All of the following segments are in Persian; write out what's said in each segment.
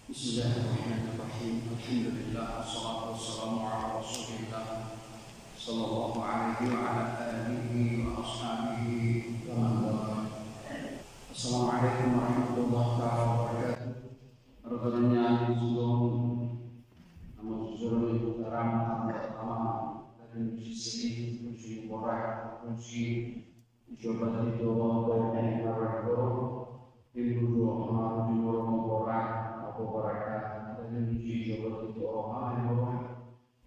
Bismillahirrahmanirrahim. Alhamdulillah wassalatu wassalamu ala Rasulillah sallallahu alaihi wa ala alihi wa ashabihi wa man wala. Assalamualaikum warahmatullahi wabarakatuh. Artinya sebelum mengucapkan karam pertama dari sisi kunci orang kunci coba itu orang ibu orang Barakah dan uji coba itu orang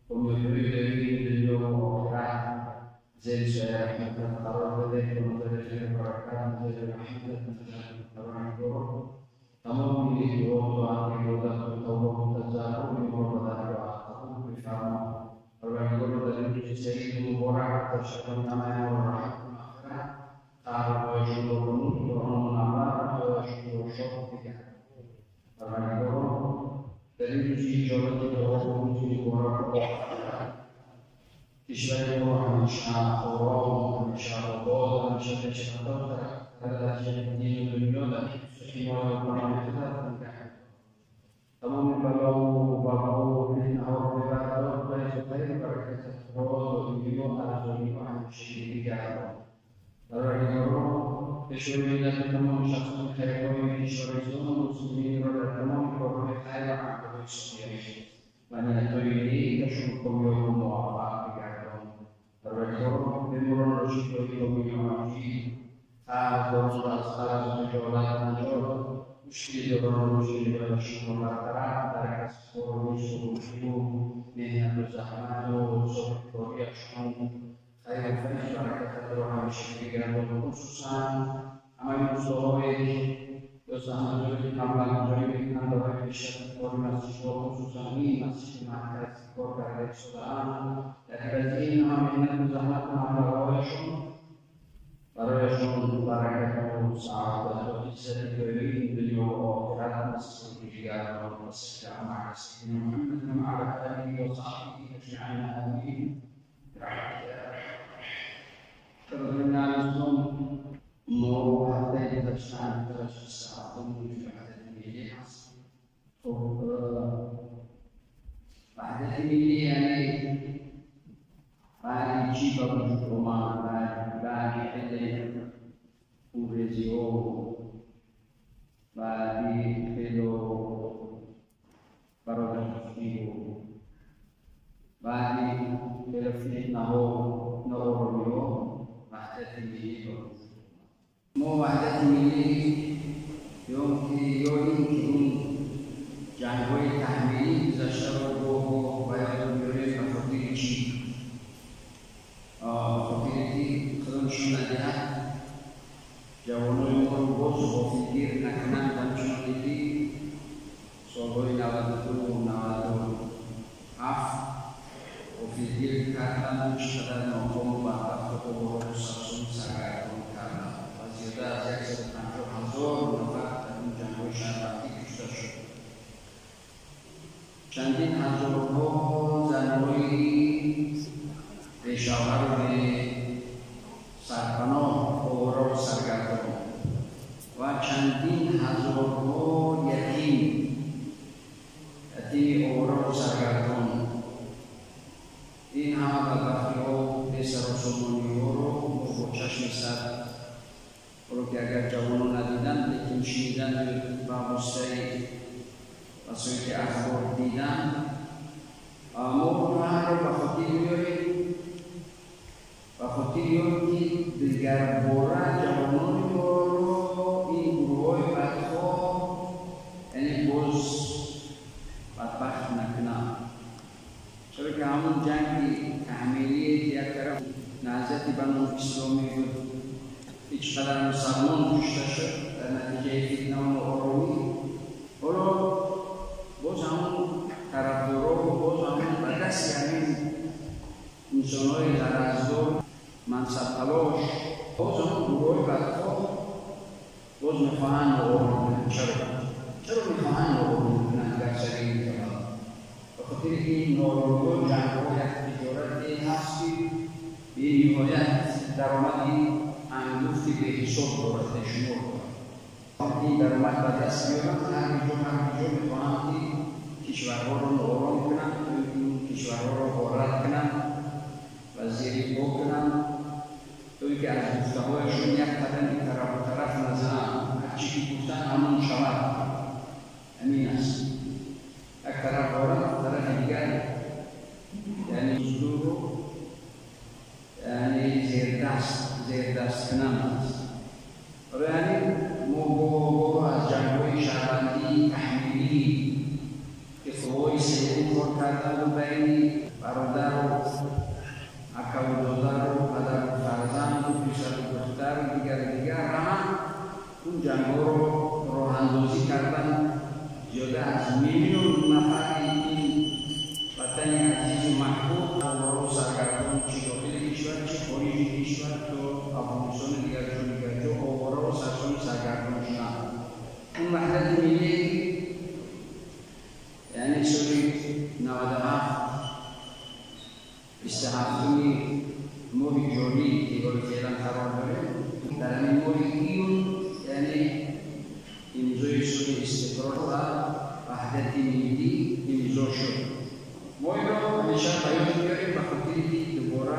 pemimpin dari orang jadi saya akan taruh dari Barakah jadi orang kamu pilih orang yang tahu tahu orang dari uji itu orang tersebut namanya orang taruh orang nama dari uji coba kita uji orang Islam orang Insyaallah Insyaallah ada jadi dunia dan semua orang kita kamu kalau bawa ini awak berkata baik berkata kalau itu ada ini manusia Lalu Islam dan teman satu kategori Islam Muslimin beragama berbeda banyak itu ini kesyukur yang muafak digagal. Terus dimulai resiko komunikasi, atau salah jualan mesti orang muslim bersyukur dari sekolah musuh dengan bersama seperti yang saya berkata orang muslim khususan amal musuh bersama dengan amal jadi antara Islam koordinasi khususan ini masih makas koordinasi Islam dari ini amalnya bersama amal para kata sahabat bisa diberi beliau akhirat masih juga masih masih Muhammad Ali wa sahbihi ajma'in amin terdengar mau hati kita sangat satu mujizat ini pada ini pada jiwa rumah pada ini urezio pada pelo parola fiu pada pelo naho pada ini mau ada ini yang jangkoi tahmini zasharoh bayar beri fakirci fakirci kerana jawaban yang bos fikir nak dan cuniti soalnya nawatu af fikir kata mustahil nopo bahasa kotor sasun sagai karena sudah saya sedang berhasil melakukan jangkau syarat itu cantik hasil Januari Desyawal di Sarpano Oro Sargato wa cantik hasil yakin di Oro Sargato ini nama bakio desa Rasulullah Oro bocah misal kalau kita jauh nadidan dikunci dan bahusai pasal ke akhir didan mau mengajar fakir di negara bora jauh noro ibu bakho ini bos patah nakna so kamu jangan kami dia kerap nazar di bangun Islami اشتغل صالون مستشفى نتيجة فتنة وأروي ولو بوزعون كرافورو بوزعون بدس يعني نسونوي لازو منسابلوش بوزعون بروي باتو بوز مفاهن وأروي شرب مفاهن وأروي نهجر سريع وخطير إن أروي جانبو يحتجورات هاسي بنهاية درمادي Mufti di sotto la tecnologia. Di per la classificazione di giornali شده از میلیون نفر این وطن عزیز محبوب رو سرگردان چه داخل کشور چه خارج کشور تو افغانستان دیگر جو آوارا و سرسان سرگردان شدن. اون وحدت ملی یعنی سال 97 27 ماه جوری که باید فعلا قرار داره در این ماه ایون یعنی امضای سال استقرار و وحدت ملی امضا شد. ما این را همیشه بیان میاریم به خاطر که دوباره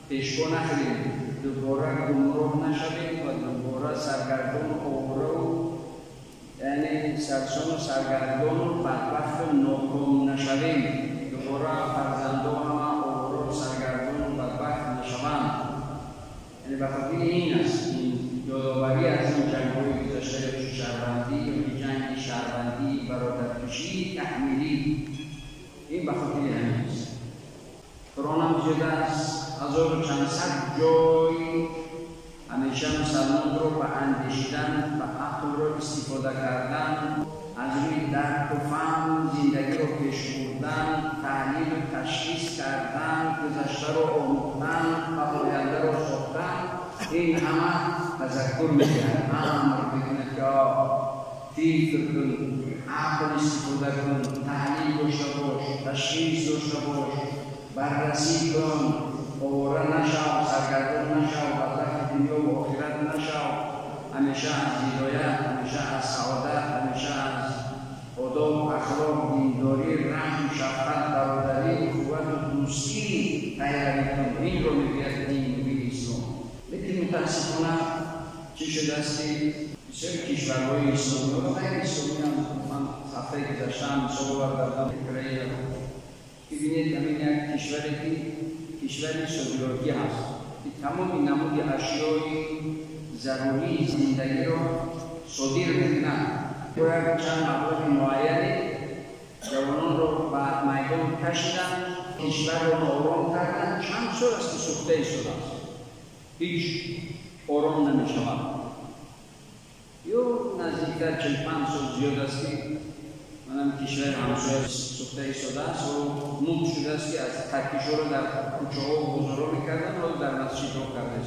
پیشگو نخوریم، دوباره گمراه نشویم و دوباره سرگردان و آواره و یعنی سرسان و سرگردان و بدبخت و ناکام نشویم، دوباره فرزندان ما آواره و سرگردان و بدبخت نشوند. یعنی به خاطر این است این یادآوری از این جنگ‌های گذشته شهروندی یا جنگ شهروندی برادرکشی تحمیلی این به خاطر همین است. قرآن هم زیاده است 1400 جای همیشه مسلمان رو به اندیشیدن و عقل رو استفاده کردن، از روی درک و فهم زندگی رو پیش بردن، تحلیل و تشخیص کردن، گذشته رو آموختن و آینده رو ساختن. این همه تذکر می‌کرد، امر بدون که فکر کن، عقل استفاده کن، تحلیل داشته باش، تشخیص داشته باش، بررسی کن، آواره نشو، سرگردان نشو، بدبخت دنیا و آخرت نشو، همیشه از هدایت، همیشه از سعادت، همیشه از آداب، اخلاق، دینداری، رحم، شفقت، برادری، اخوت و دوستی پیروی کن. این رو میگوید دین مبین اسلام. لیکن متاسفانه چی شده است که بسیاری کشورهای اسلامی و غیر اسلامی هم من هفته گذشتم صحبت کردم فکرایی که بینید همین یک کشوری که کشور صادراتی هست که تمام نمود اشیای ضروری زندگی را صادر میکنند. باید چند مبلغ معینی جوانان را به میدان کشیدن، کشور را آرام کردن. چند سال است که سوخته شده است، هیچ آرام نمیشود. یا نزدیکتر 45 سال زیاد است که منم کشور همسایه سوخته شده است و نوت شده است که از ترکیش رو در کوچه ها و بازارها میکردن و در مسجد ها کرده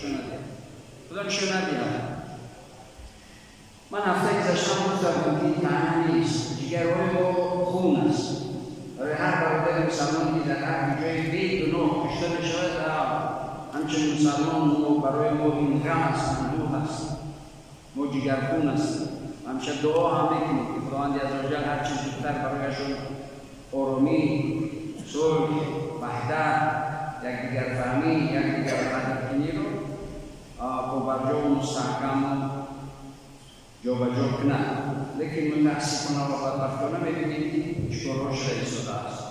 شده. خدا نشان ندهد. من هفته گذشته گفتم که طعن نیست، جگرهای ما خون است. برای هر برادر مسلمان که در هر جای بید و نوع کشته میشود همچنین مسلمان برای ما این غم است، اندوه است. ما جگرخون هستیم. همیشه دعا هم میکنیم که خداوند عزوجل هر چیز زودتر برایشون آرامی، صلح، وحدت، یکدیگر فهمی، یکدیگر قدرکنی رو با و مستحکم جابجا کنند. لیکن متاسفانه و بدبختانه میبینیم که چکارها شده شده است.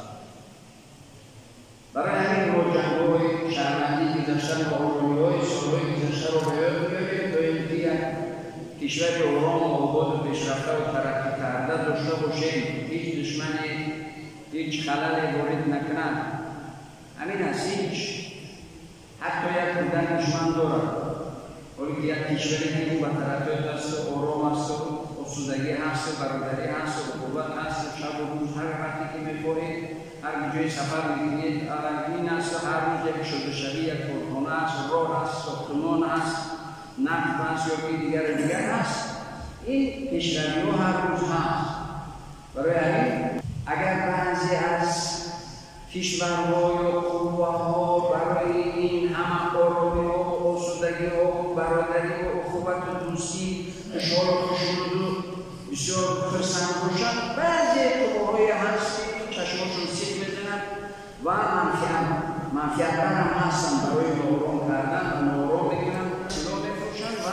برای همین ما جنگ‌های شهروندی گذشتن و آرامی‌های سال‌های گذشته را به یاد بیاریم تا اینکه یک کشور آرام و آباد و پیشرفته و ترقی کرده داشته باشیم، هیچ دشمنی هیچ خللی وارد نکند. همین است، هیچ حتی یک بودن دشمن دارد، ولی که یک کشوری که با ترقیات است و آرام است و آسودگی هست و برادری هست و اخوت هست و شب و روز هر وقتی که می‌خورید هر جای سفر می‌کنید این است و هر روز یک شده یک کارخانه است، راه است، ساختمان است، نفت است یا دیگر هست. این کشوری‌ها هر روز هست. برای همین اگر بعضی از کشورها یا قوه‌ها برای این همه آرامی و آسودگی و برادری و اخوت و دوستی اشغال و خشونت و بسیار خرسند باشند، بعضی قوه‌های هست که چشماشون سیخ میزنند و منفیت هم هستند برای آرام کردن و نارام میکنند، سلاح میفروشند و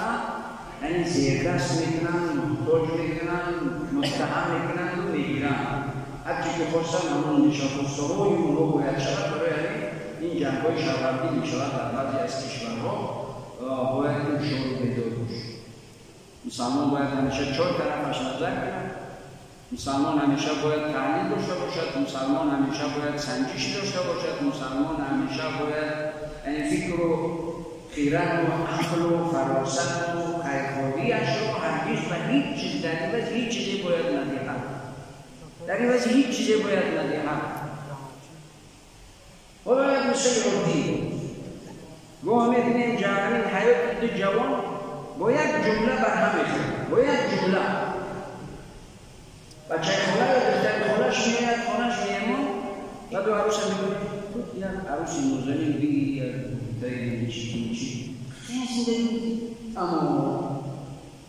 یعنی زیردست میکنند، محتاج میکنند، متهم میکنند و میگیرند. هرچی که خواستن همون نشاخسته‌های اون رو باید شود. برای این جنگ‌های شهروندی میشود در بعضی از کشورها باید این شعور پیدا باشد. مسلمان باید همیشه چهار طرفش نظر کند. مسلمان همیشه باید تحلیل داشته باشد. مسلمان همیشه باید سنجش داشته باشد. مسلمان همیشه باید فکر و خیرت و عقل و فراست و خیرخواهی‌اش را هرگز و هیچ چیز در هیچ چیزی باید در این وضع هیچ چیزی باید ندهیم. حالا یک مثال عادی ما می‌بینیم جوانی حیات دو جوان با یک جمله برهم می‌خورد، با یک جمله بچه خونه یا دختر خونه‌اش میاد، خونه‌اش میامون و دو عروس هم میگوید یا عروسی موزنی بگی یا دایی چی این زندگی اما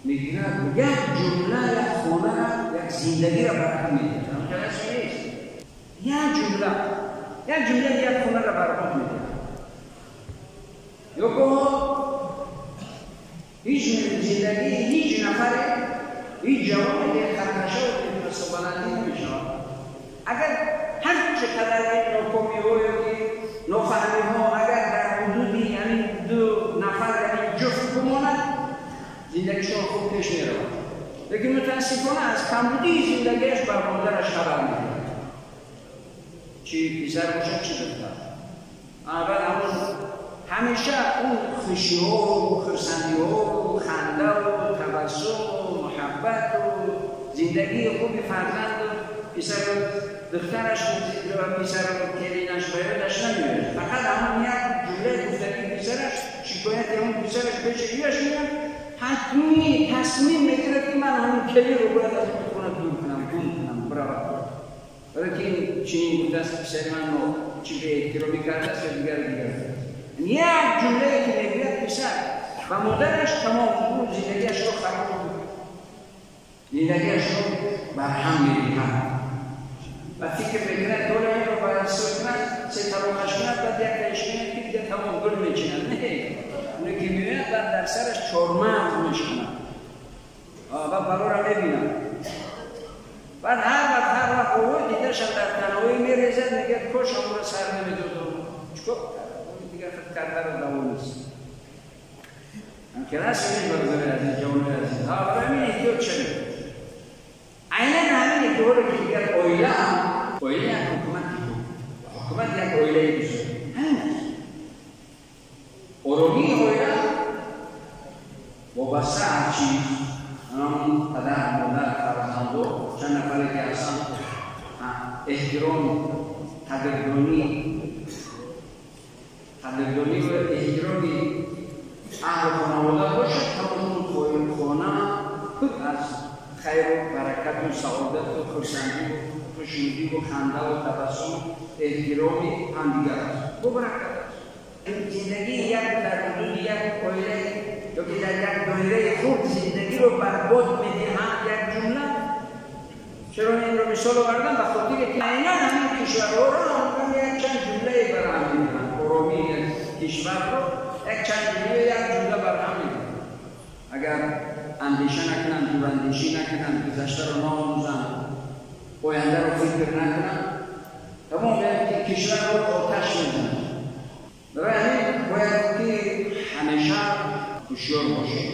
میگوید یک جمله یک خونه را یک زندگی را برهم می‌دهد. اما کلاسی نیست یک جمله یک خونه را برهم می‌دهد. یکو هیچ زندگی هیچ نفره هیچ جوانی که خرمشه و مستقبلانی نمیشه. اگر هر چقدر ناکامی ها یا که نافهمی ها اگر در حدودی یعنی دو نفر یعنی جفت بماند زندگیشان خوب پیش می رود. لیکن متاسفانه از کمبودی زندگیش بر مادرش خبر می‌دهد. چی پسر باشه چی دختر. اول همیشه اون خوشی ها و خرسندی ها و خنده و تبسم و محبت و زندگی خوبی فرزند و پسر دخترش و پسر کلینش بایدش نمیاد. فقط همون یک جمله گفتگی پسرش شکایت اون پسرش پیش ایش میاد حتمی تصمیم میگیره که من همون کلی رو باید از خونه دور کنم برای که این چنین بوده است پسر من رو چی به احترامی کرده است یا دیگر یک جمله که میگوید پسر و مادرش تمام اون زندگیش رو خراب بود، زندگیش رو برهم می‌ریزد. وقتی که بگیرد دور این رو بررسی کند سه طبقه‌اش کند بعد یک تایش کند که دیگه تمام گل می‌چیند. نه اونی که می‌بیند بعد در سرش چهارمغز می‌شکند و بالا را می‌بیند. بعد هر وقت او دیده‌ش در تنهایی می‌ریزد میگه کاش همون را سر نمی‌دادم. چیکار دیگر فکر کرده رو دوام نیست. هم کلاس نیست برای از جوانه عزیز. برای همین احتیاط شدید. عیناً همین احتیاط رو که دیگر اویله یک حکومت یک اویله بشه. همین است. ارومی اویله وابسته هر چیز هم پدر مادر فرزندو چند نفری که اصلا احترام قدردانی و احترامی اهل خانواده باشد تمام خانه پر از خیر و برکت و سعادت و خرسندی و خوشنودی و خنده و تبسم احترامی همدیگر است و برکت است. زندگی یک در حدود یک اویله یا که در یک دایره خود زندگی رو برباد می‌دهند یک جمله. چرا این رو مثال آوردم؟ به خاطر که عیناً همین کشورها رو هم یک چند جمله برهم می‌دهند. ارومی کشور رو یک چند جمله یک جمله برهم می‌دهند. اگر اندیشه نکنند، دوراندیشی نکنند، گذشته رو نآموزند، آینده رو فکر نکنند، تمام یک کشور رو آتش می‌زنند. برای همین باید که همیشه هوشیار باشید،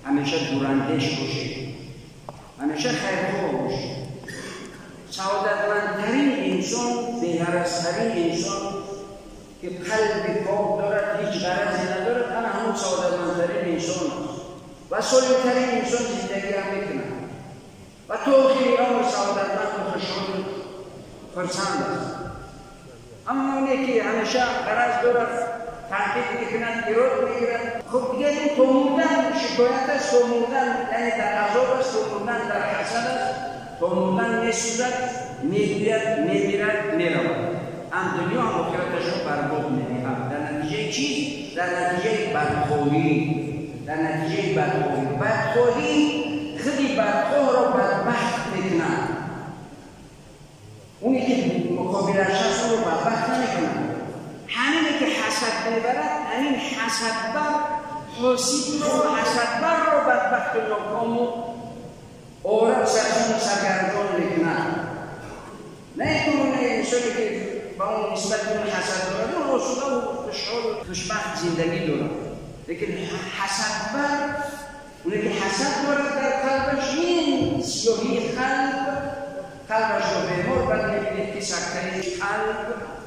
همیشه دوراندیش باشید، همیشه خیرخواه باشید. سعادتمندترین انسان، بهرزترین انسان که قلب پاک دارد، هیچ غرضی ندارد، همون سعادتمندترین انسان است و سالمترین انسان زندگی هم میکند و تو آخری عمر سعادتمند و خوشحال خرسند است. اما اونی که همیشه غرض دارد، تحقیق میکند، ایراد میگیرد، خب دیگه این توموندن شکایت است، توموندن یعنی در عذاب است، توموندن در حسد است، توموندن میسوزد، میگوید، میمیرد، میرود. هم دنیا هم آخرتش رو برباد می‌دهد. در نتیجه چی؟ در نتیجه بدخواهی. بدخواهی خیلی بدخواه را بدبخت می‌کند. اونی که مقابلش هست رو بدبخت نمی‌کند. همینی که حسد میبرد، همین حسدبر حاسد رو، حسدبر رو بدبخت و ناکام و عورت سرگردان می‌کند. نه اینطور نشانی که با اون نسبت به اون حسد دارد، اون رسوله و خوشحال و خوشبخت زندگی دارد. لیکن حسدبر، اونی که حسد دارد در قلبش، این سیاهی قلبش رو بیمار بعد میبینید که سکتری قلب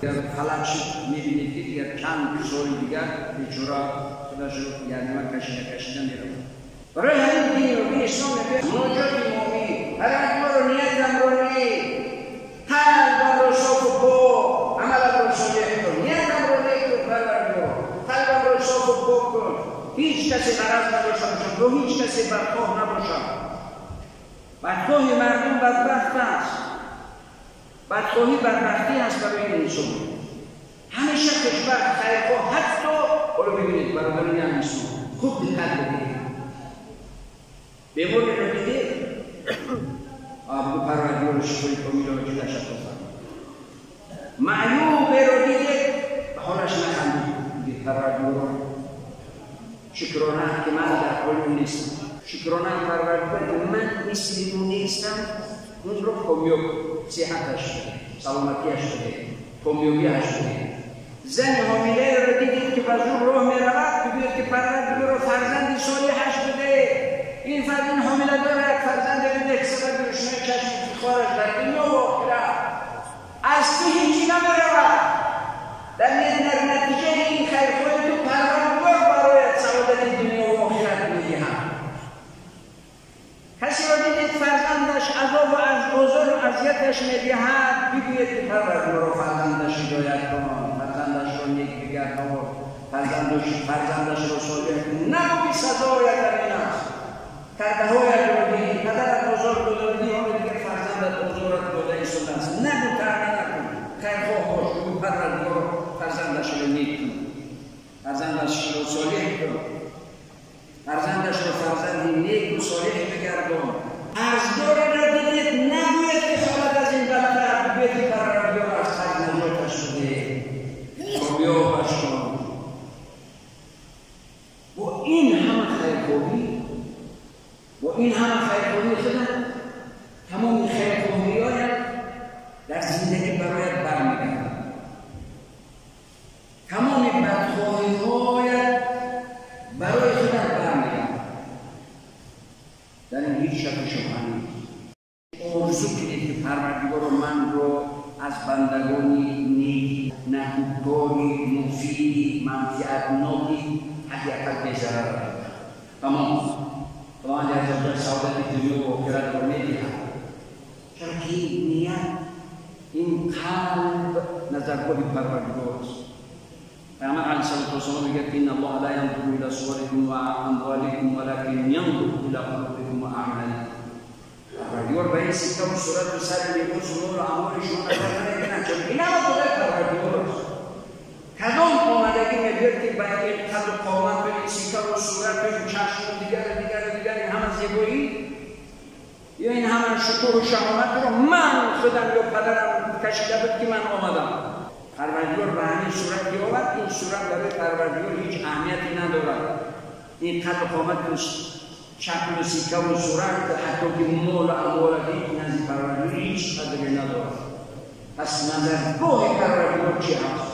در خلق شد، میبینید که دیگر چند سال دیگر بیچاره خودش رو یعنی کشیده میرود. برای همین دین رو به اسلام میگه مناجات مومی هر اجبار و نیت رو هیچ کسی بدخواه نباشد. بدخواهی مردم بدبخت است. بدخواهی بدبختی است برای انسان. همیشه کشور خیرخواه حتی رو ببینید برادران انسان خوب دقت بکنید. به مورد رو دیدید آبو پروردگار شکری کمیلا و جلش اتفاق معیوب رو دیدید حالش نخندید پروردگار شکرانه که من در حال نیستم. شکرانه پروردگار که من مثل اون نیستم اون رو کمیاب صحتش بده سلامتیش بده کمیابیش بده. زن حامله رو دیدید که بزرگ راه می رود بگوید که پروردگار رو فرزند صالحش بده. این حامله داره یک فرزند بده که سبب روشنای چشم افتخارش در دنیا و آخرت از تو هیچی نمی رود. در نتیجه این خیرخواهی تو پروردگار برایت سعادت دنیا و آخرت می‌دهد. کسی را دیدید فرزندش عذاب و آزار و اذیتش می‌دهد بگوید که پروردگار فرزندش هدایت کن، فرزندش را نیک بگردان، فرزندش را صالح کن. نگو سزایت این است. کرده‌هایت را دیدی پدرت آزار داده حالا دیگر فرزندت آزارت داده ایستاده است. نگو تغییر نکن. خیرخواه باش بگو پروردگار فرزندش را نیک کن. فرزندش را صالح کن. فرزندش را فرزندی نیک و صالح بگردان. ارزدار را دیدید نگوید که خالد از این بدتر بگوید که پروردگار از خرج نجاتش بده کامیابش کن. با این همه خیرخواهی خودم تمام خیرخواهی‌هایت در زندگی برایت برمیگردد. تمام بدخواهی‌هایت برای خودم برمیگردد. در این هیچ شک و شبهه نیست. آرزو کنید که پروردگار من رو از بندگانی نیک نکوکاری مفیدی منفعتناکی حداقل به‌ضرر برد. تمام خداوند عزوجل سعادت دنیا و آخرت رو می‌دهد. چرا که این نیت این قلب نظرگاه پروردگار است. پیامبر علیه السلام میگه ان الله لا ينظر الى صوركم و اموالكم ولكن ينظر الى قلوبكم و اعمالكم. پروردگار به این سیستم و صورت و سر لباس و نور و اعمال شما نگاه نمی‌کند چون این هم خدای پروردگار است. کدام آمدگی می‌گوید که با این قد و قامت به این سیستم و صورت و چشم و دیگر این همه زیبایی یا این همه شکوه و شهامت رو من خودم یا پدرم کشیده بود که من آمدم. پروردگار به همین صورت بیاورد. این صورت برای پروردگار هیچ اهمیتی ندارد. این قد و قامت و شکل و سیکه و صورت حتی که مال و اموال هیچ نزد پروردگار هیچ قدری ندارد. پس نظرگاه پروردگار چی هست؟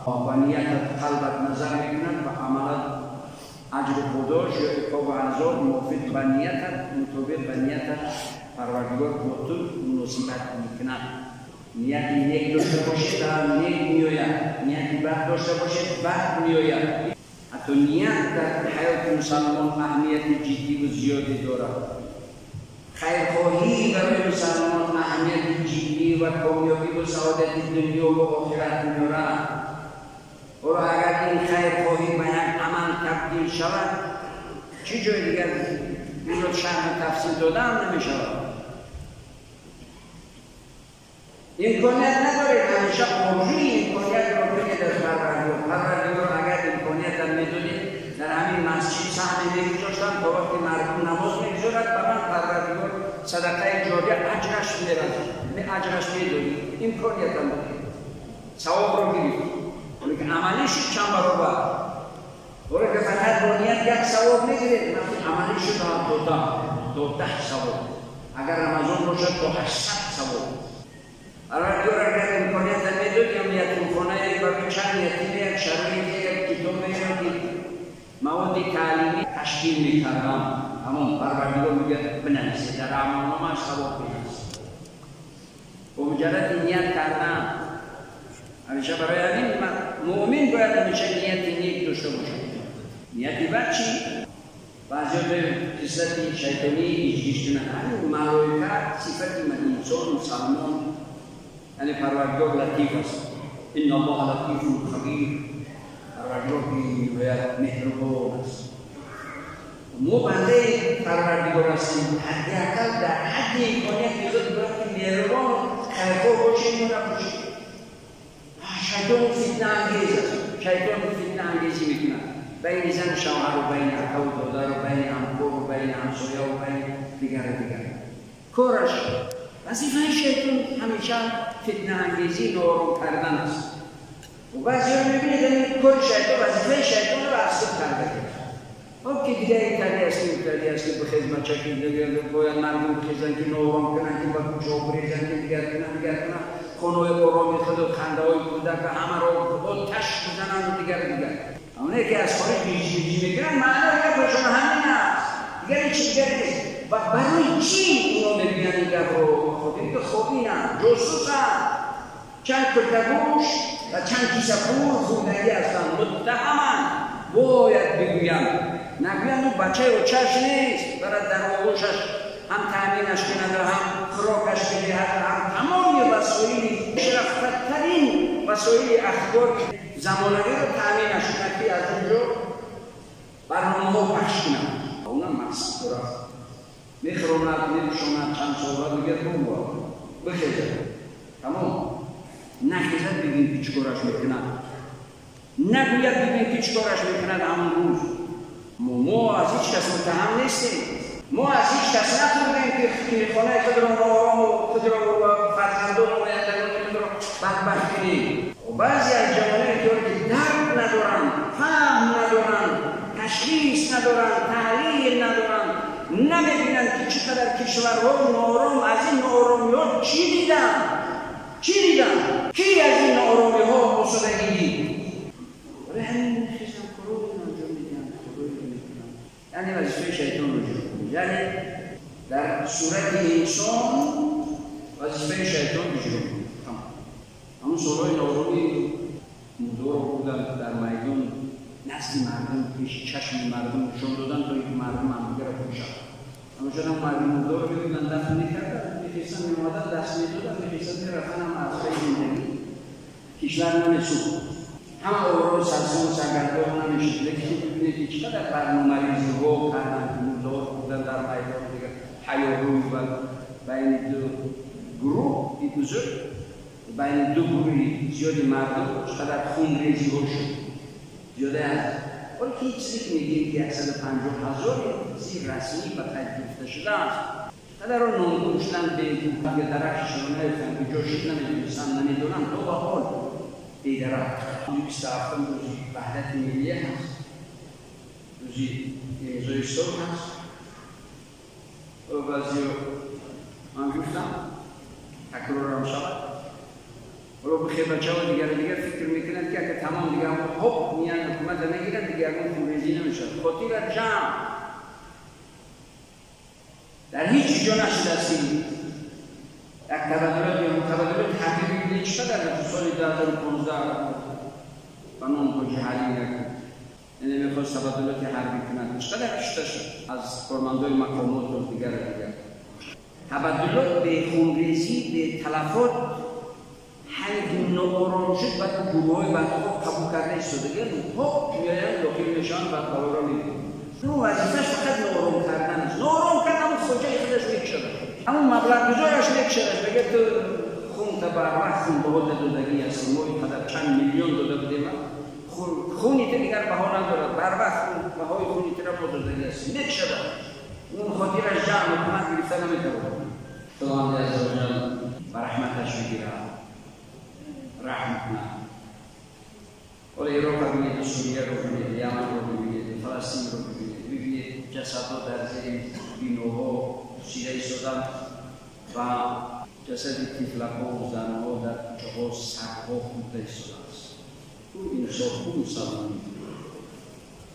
و نیتت قلبت نظر می‌کند و عملت اجر خداش یا عقاب و عذاب موافق به نیتت مطابق به نیتت پروردگار با تو مناسبت می‌کند. نیتی نیک داشته باشید در نیک می‌آید، نیتی بد داشته باشید بد می‌آید. حتی نیت در حیات مسلمان اهمیت جدی و زیادی دارد. خیرخواهی برای مسلمان اهمیت جدی و کامیابی و سعادت دنیا و آخرت می‌آورد. و اگر این خیرخواهی به یک عمل تبدیل شود چی جای دیگر این رو شرح تفصیل داده هم نمی شود. امکانیت ندارید همیشه آرزوی امکانیت رو بگید از پروردگار اگر امکانیت هم میدونید در همین مسجد سهمی نمیگذاشتم تا وقتی مردم نماز میگذارد به من پروردگار صدقه جاریه اجرش میدهد. اجرش میدونید امکانیت هم بودید ثواب رو گرفتید ولی که عملیش چند برابر ولی که فقط بانیت یک ثواب نگیرید عملیش دو 10 ثواب اگر رمضان باشد تا 800 ثواب. پروردگار اگر امکانیت میداد یا یتیمخانه برای چند یتیم یک شرایط یک کتاب یک مواد تعلیمی تشکیل میکردم اما پروردگار میگه بنویسید در اعمالنامه‌اش ثواب بنویسید. با مجرد نیت کردن همیشه برای همین مؤمن باید همیشه نیت نیک داشته باشه. نیتی بد چی؟ بعضی به قصت شیطانی اجتماع همین ملائکه صفت انسان مسلمان یعنی پروردگار لطیف است. ان الله لطیف خبیر. پروردگار باید مهربان است. ما بنده پروردگار هستیم، حداقل در حد امکانیت میخواد باید که مهربان خیرخواه باشیم یا نباشیم. شیطان فتنه انگیز است. شیطان فتنه انگیزی میکنه بین زن شوهر و بین اخو و دادر و بین همکار و بین همسایه و بین دیگر کارش وظیفه شیطان همیشه فتنه انگیزی ناآرام کردن است. و بعضی‌ها می‌بینید این کار شیطان وظیفه شیطان رو اصلا کرده. خب که دیگه ایتالی هستیم به خدمت چکید دیگه باید مردم بخیزن که ناآرام کنن که با کوچه ها بریزن که دیگر کنن خانه‌های قرآن میخواد و خنده‌های کودک همه رو آتش بزنن و دیگر اونه که از خارج بیجی میگیرن معنی برشون همین است دیگر چی دیگر نیست و برای چی اونا میبینن این گفت رو خودی که خوبی نه جاسوس هم چند کردگوش و چند کیسه پول خوندگی هستن متهمن باید بگویم نگویم اون بچه رو چش نیست برای در آغوشش هم تأمینش کنند و هم خوراکش بدهد هم تمام وسایل شرفترین وسایل اخبار زمانگی رو تأمینش کنند که از اونجا برنامه ها پخش کنند اونم مقصد دارد میخروند میبشوند چند سال دیگر بونگاه بخیزد تمام نخیزد بگیم که چکارش میکنند نگوید بگیم که چکارش میکنند همون روز ما از هیچ کس متهم نیستیم ما از هیچ کس نخوردیم که خانه خود را نارام و خود را فرزندان و آیندگان را بدبخت کنیم و بعضی از جوانان که درد ندارن فهم ندارن تشخیص ندارن تحلیل ندارن نمیبینن که چقدر کشورها نارام از این نارامی ها چی دیدن کی از این نارامی ها مصدقی دید ولی همین نخیزم کروی انجام میدن یعنی وظیفه شیطان رو جلو یعنی در صورت انسان وظیفه شیطان بجرم همون سالهای نارامی موضوع رو بودن در میدان نزد مردم پیش چشم مردم نشان دادن تا اینکه مردم همدیگه را کشتن اما شدن مردم موضوع رو ببینن دفن میکردن میخواستن میامدن دست میدادن میخواستن میرفتن هم عرصه زندگی کشور نمیسود همه اوراق سرسان و سرگردان نمیشد لیکن ببینید که چقدر برنامه‌ریزی ها کردن که موضوع بودن در میدان دیگر حیاروی و بین دو گروه بزرگ بین دو گروه زیادی مردم چقدر خونریزی ها شد زیاده هست ولی که هیچ چیزی که میگیم که 150,000 چیزی رسمی و تجربه شده است قدر رو نانگوشتن به که درخشش رو نریفتن که جاشید نمیدونستن نمیدونن تو با حال بیدرک روزی 27 روزی وحدت ملیه هست روزی اعزای صلح هست و بعضی من گفتم تکرار هم شود ولو بخیر بچه ها دیگر فکر میکنند که اگه تمام دیگر حب میان حکومت نگیرن دیگر اون خونریزی نمیشد خاطر جمع در هیچ جا نشده است یک تبادلات یا تبادلات حقیقی بینید چقدر در سال 2015 قانون کجی حالی نکرد یعنی میخواست تبادلات حربی کنند چقدر رشته شد از کارمندای مقامات و دیگر تبادلات به خونریزی به تلفات همین ناآرام شد بعد گروه‌های بدخواه قبول کرده ایستادگی خب میایم داخل نشان و کار را می‌کنیم اون وظیفه‌اش فقط ناآرام کردن است ناآرام کردن خودش خودش می‌کشه همون مبلغ گذارش می‌کشه بگه تو خون تا بر خون به حد دادگی است ما اینقدر چند میلیون داده بودیم خونی دیگر بها نداره بر وقت بهای خونی را دادگی است می‌کشه اون خاطرش جمع کنه گرفته نمی‌تونه خداوند عزوجل برحمتش بگیره رحم کنه ولی عراق رو ببینید سوریه رو ببینید یمن رو ببینید فلسطین رو ببینید جسدها در زیر بینوها سیره ایستادن و جسد طفلک‌ها و زنها در کوچه‌ها سگ‌ها خورده ایستاده است او انسان خوب مسلمان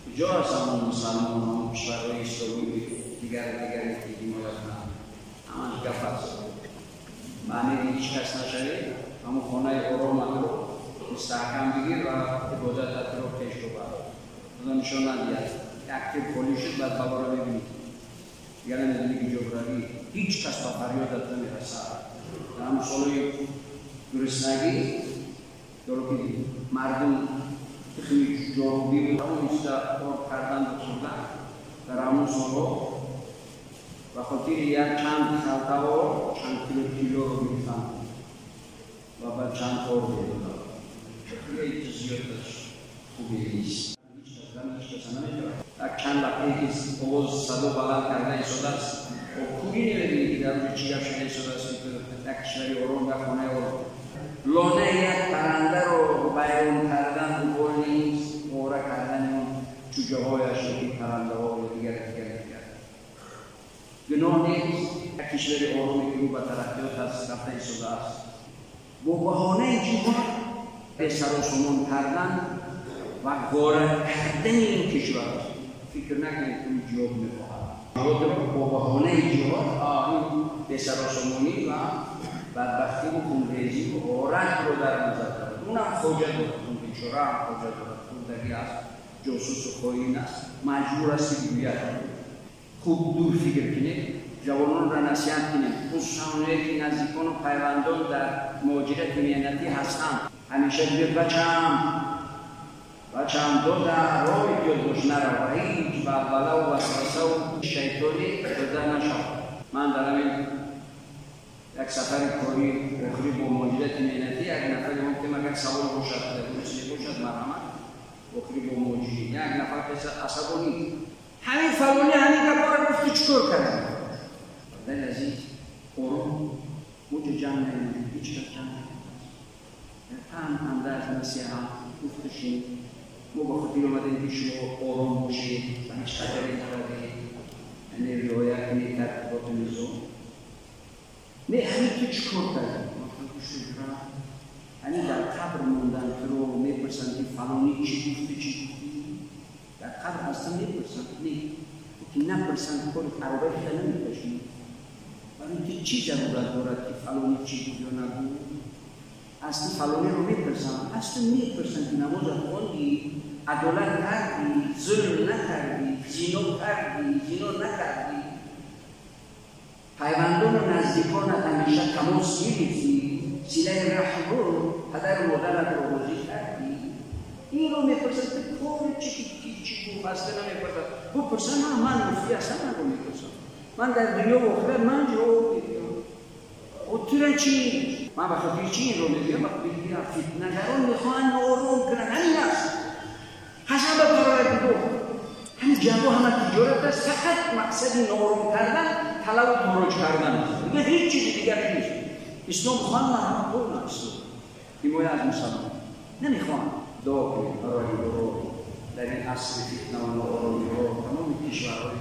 کجا هست همون مسلمان همون کشورهای اسلامی دیگر که حمایت کنند همش گپ است معنی هیچ کس نشوید همون خانه آرام رو مستحکم بگیر و عبادت رو پیش رو برد خدا نشان ندید اکتیو پولی شد بعد خبر رو ببینید دیگر نمیدونی که جغرافی هیچ کس با فریادت نمیرسد در همون سالهای گرسنگی دارو که مردم خیلی جاروبی بود همون ایستا کار کردن و خوردن در همون سالو و خاطر یک چند خلطه و چند کیلو رو می‌ریختم و بعد چند تا رو می‌دادم. خیلی زیادش خوبی نیست. یک چند دقیقه که آواز صدا بلند کرده شده است و خوبی نمی‌بینی که در روی چی گپ شده شده است که یک کشوری آرام در خانه آرام لانه یک پرنده رو بیان کردن و گل نیست پاره کردن اون جوجه هایش رو که پرنده ها و دیگر گناه نیست یک کشور آرامی که رو به ترقیات از رفته شده است با بهانه جهان به سر و سامان کردن و وارد کردن این کشور فکر نکنید که اون جواب می‌خواهد با بهانه جهان این به سر و سامانی و بدبختی و خونریزی و غارت رو در نظر دارد اونم خوجه دارد اون بیچاره هم خوجه دارد خوردگی است جاسوس و خائن است مجبور است که گوید خوب دور فکر کنید جوانان را نصیحت کنید خصوصا اونایی که نزدیکان و پیوندان در مهاجرت مهنتی هستند همیشه بگید بچه‌ام دو در راه یادش نرو و هیچ بلبله و وسوسه و شیطانی بده نشود من در همین یک سفر کاری آخری با مهاجرت مهنتی یک نفر ممکن اگر سوال باشد درست باشد مرحمت آخری با مهاجرت یک نفر عصبانی همین فلانی همین کار گفت چطور کردن در عزیز آرام موج جمع نمید هیچ کس جمع نمید هم اندر نصیحت گفتشین ما با خاطر آمدیم که شما آرام باشید و هیچ خطری ندارید یعنی رعایت کنید ترتیبات نظام نه همین تو چکار کردی؟ همین در قبر موندن تو رو میپرسن که فلانی چی گفتی چی گفتی در قبر اصلا میپرسن نه که نپرسن کار عربه که نمیپرسن ولی تو چی ضرورت دارد که فلانی چی گفت یا نگو اصلا فلانی رو میپرسن اصلا میپرسن که نماز خوندی عدالت کردی ظلم نکردی زنا کردی زنا نکردی پیوندان و نزدیکانت همیشه تماس گرفتی صله رحم رو پدر و مادرت رو راضی کردی این رو میپرسن که کار چی گفت اصلا نمیپرسن بپرسن من مفتی اصلا من رو میپرسن من در دنیا و آخرت من جواب میدم و تو چی من بخاطر چی این رو میگم بخاطر فتنه‌گران میخواهند آرام کنند همین است حسن به قرارت دو همین جنگ و همه تجارت است فقط مقصد نارم کردن طلب و تاراج کردن است دیگه هیچ چیزی دیگر نیست اسلام خواهند مرحمت کن است حمایت از مسلمان نمیخواهند دعا کنید برای برای در این عصر فتنه و ناآرامی ها تمام کشورهای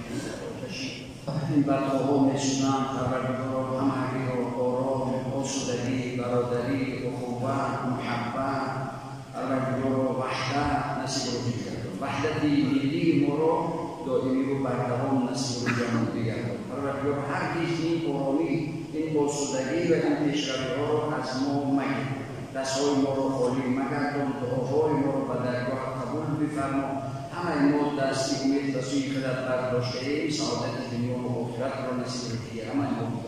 آتشی این بطاها میسونند پروردگارا همگی را آرام آسودگی برادری اخوت محبت پروردگارا وحدت نصیب رو بگردان وحدت ملی ما را دائمی رو بردوام نصیب رو جهان بگردان پروردگارا هرگز این آرامی این آسودگی و این پیشروی ها را از ما مگیر دستهای ما را خالی مگردان دعاهای ما را به درگاه قبول بفرما همه ما دستی امید و سوی خدت برداشته ایم سعادت دنیا و آخرت را نصیب رو همه ما